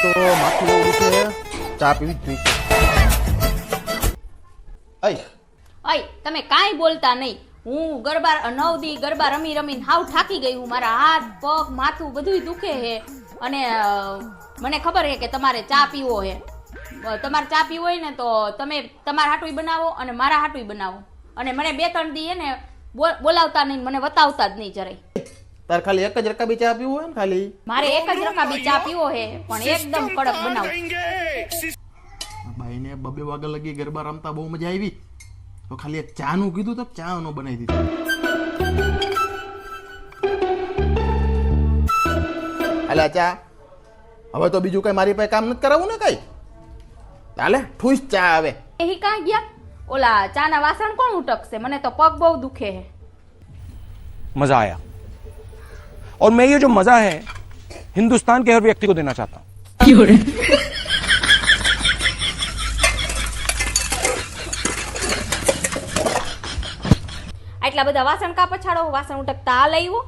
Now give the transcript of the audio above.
તો માથું બહુ દુખે, ચા પીવી જ જોઈશે. અય તમે કાંઈ બોલતા નહીં. હું ગરબા 9 દી ગરબા રમી રમીને હાવ થાકી ગઈ હું. મારા હાથ પગ માથું બધુંય દુખે છે અને મને ખબર છે કે તમારે ચા પીવો છે. તમારે ચા પીવો હોય ને તો તમે તમારા હાટુય બનાવો અને મારા હાટુય બનાવો અને મને 2-3 દી ને બોલાવતા નહીં, મને વતાવતા જ નહીં જરાય. તાર ખાલી એક જ રકાબી ચા પીવું હોય ને? ખાલી મારે એક જ રકાબી ચા પીવો છે પણ એકદમ કડક બનાવો. ભાઈને 2 વાગ્યા લગી ગરબા રમતા બહુ મજા આવી. તો ખાલી એક ચા નું કીધું તો ચા નો બનાવી દીધું. અલા ચા, હવે તો બીજું કઈ મારી પાસે કામ નથી કરાવવું ને કઈ. ચાલે ઠૂસ ચા આવે. એ કાં ગયા? ઓલા ચાના વાસણ કોણ ઉટકશે? મને તો પગ બહુ દુખે છે. मजा आया और मैं ये जो मजा है हिंदुस्तान के हर व्यक्ति को देना चाहता हूँ. આટલા બધા વાસણ કા પછાડો? વાસણ ઉટકતા આ લઈવો.